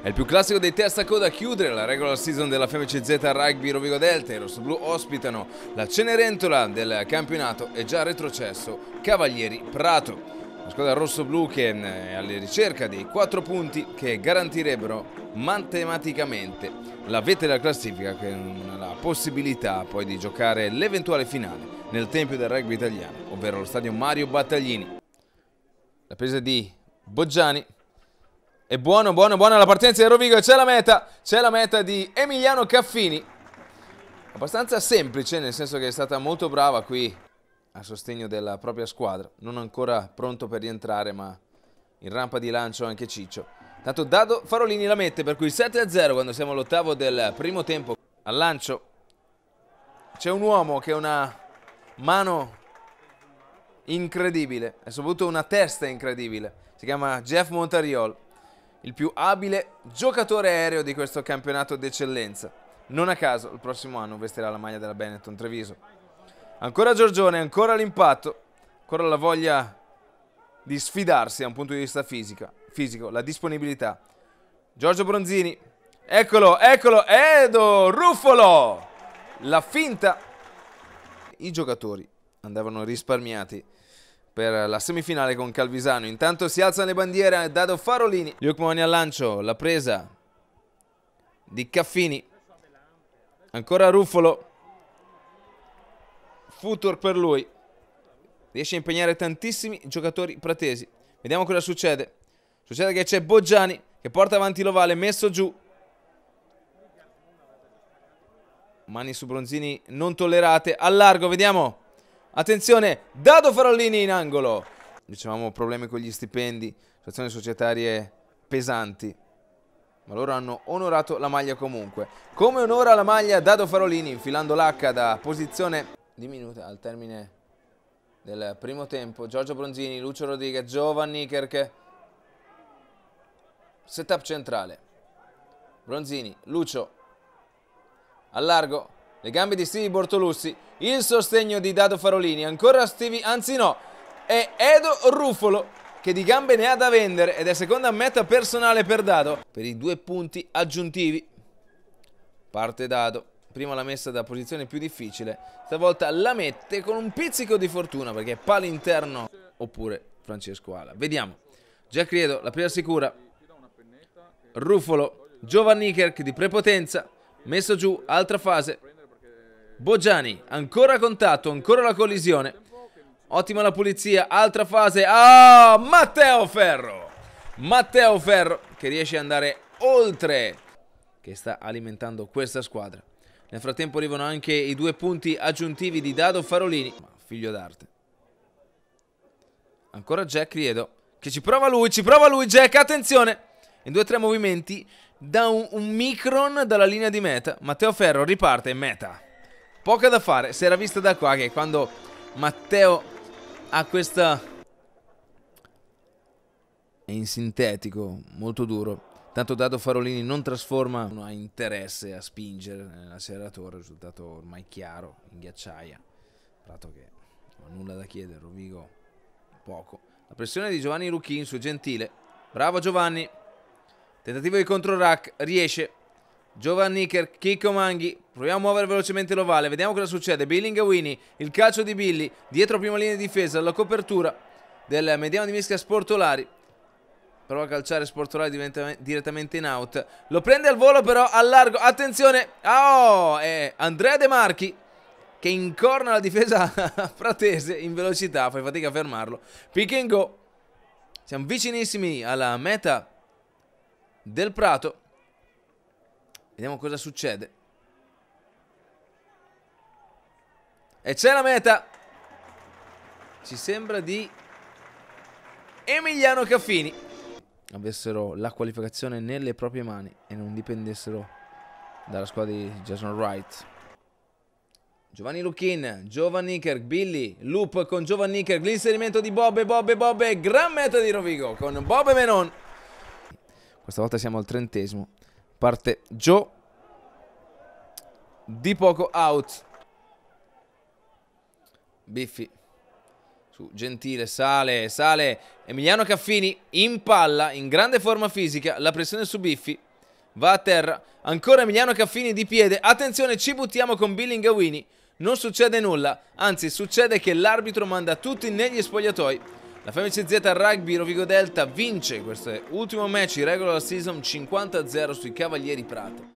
È il più classico dei testa a coda a chiudere la regular season della FMCZ Rugby Rovigo Delta. I rossoblù ospitano la Cenerentola del campionato e già retrocesso Cavalieri Prato. La squadra rossoblù che è alla ricerca di 4 punti che garantirebbero matematicamente la vetta della classifica, con la possibilità poi di giocare l'eventuale finale nel tempio del rugby italiano, ovvero lo stadio Mario Battaglini. La presa di Boggiani. È buona la partenza di Rovigo e c'è la meta di Emiliano Caffini. Abbastanza semplice, nel senso che è stata molto brava qui a sostegno della propria squadra. Non ancora pronto per rientrare, ma in rampa di lancio anche Ciccio. Tanto Dado Farolini la mette, per cui 7-0 quando siamo all'ottavo del primo tempo. Al lancio c'è un uomo che ha una mano incredibile e soprattutto una testa incredibile. Si chiama Jeff Montariol, il più abile giocatore aereo di questo campionato d'eccellenza. Non a caso il prossimo anno vestirà la maglia della Benetton Treviso. Ancora Giorgione, ancora l'impatto, ancora la voglia di sfidarsi da un punto di vista fisico, la disponibilità. Giorgio Bronzini, eccolo, Edo Ruffolo, la finta. I giocatori andavano risparmiati per la semifinale con Calvisano. Intanto si alzano le bandiere Dado Farolini. Luke Moni al lancio, la presa di Caffini. Ancora Ruffolo. Futur per lui. Riesce a impegnare tantissimi giocatori pratesi. Vediamo cosa succede. Succede che c'è Boggiani che porta avanti l'ovale, messo giù. Mani su Bronzini non tollerate. Al largo, vediamo. Attenzione, Dado Farolini in angolo. Dicevamo problemi con gli stipendi, situazioni societarie pesanti, ma loro hanno onorato la maglia comunque. Come onora la maglia Dado Farolini, infilando l'H da posizione diminuta al termine del primo tempo. Giorgio Bronzini, Lucio Rodriguez, Giovanni Kerk. Setup centrale. Bronzini, Lucio. Al largo. Le gambe di Stevie Bortolussi, il sostegno di Dado Farolini, ancora Stevie, anzi no, è Edo Ruffolo che di gambe ne ha da vendere ed è seconda meta personale per Dado per i 2 punti aggiuntivi. Parte Dado, prima l'ha messa da posizione più difficile, stavolta la mette con un pizzico di fortuna perché è palo interno oppure Francesco Ala. Vediamo, Jack Riedo, la prima sicura, Ruffolo, Giovanni Kerk di prepotenza, messo giù, altra fase. Boggiani, ancora contatto, ancora la collisione. Ottima la pulizia, altra fase. Ah, Matteo Ferro che riesce ad andare oltre, che sta alimentando questa squadra. Nel frattempo arrivano anche i 2 punti aggiuntivi di Dado Farolini, figlio d'arte. Ancora Jack Riedo che ci prova lui Jack, attenzione, in 2-3 movimenti da un micron dalla linea di meta. Matteo Ferro riparte in meta. Poca da fare, si era vista da qua che quando Matteo ha questa... è in sintetico, molto duro. Tanto Dado Farolini non trasforma, non ha interesse a spingere nell'acceleratore, risultato ormai chiaro, in ghiacciaia. Prato che non ha nulla da chiedere, Rovigo poco. La pressione di Giovanni Rucchin su Gentile. Bravo Giovanni. Tentativo di controrack, riesce. Giovanni Kerk, Chicco Manghi, proviamo a muovere velocemente l'ovale, vediamo cosa succede. Billingawini, il calcio di Billy, dietro prima linea di difesa, la copertura del mediano di mischia Sportolari. Prova a calciare Sportolari direttamente in out. Lo prende al volo però, al largo, attenzione. Oh, è Andrea De Marchi che incorna la difesa pratese in velocità, fai fatica a fermarlo. Pick and go. Siamo vicinissimi alla meta del Prato. Vediamo cosa succede. E c'è la meta. Ci sembra di Emiliano Caffini avessero la qualificazione nelle proprie mani e non dipendessero dalla squadra di Jason Wright. Giovanni Luchin, Giovanni Kerk, Billy, loop con Giovanni Kerk, l'inserimento di Bobbe, gran meta di Rovigo con Bobbe Menon. Questa volta siamo al 30°. Parte Joe, di poco out. Biffi su Gentile, sale Emiliano Caffini in palla, in grande forma fisica, la pressione su Biffi, va a terra, ancora Emiliano Caffini di piede, attenzione, ci buttiamo con Billingawini, non succede nulla, anzi succede che l'arbitro manda tutti negli spogliatoi. La FMCZ Rugby Rovigo Delta vince questo ultimo match in regular season 50-0 sui Cavalieri Prato.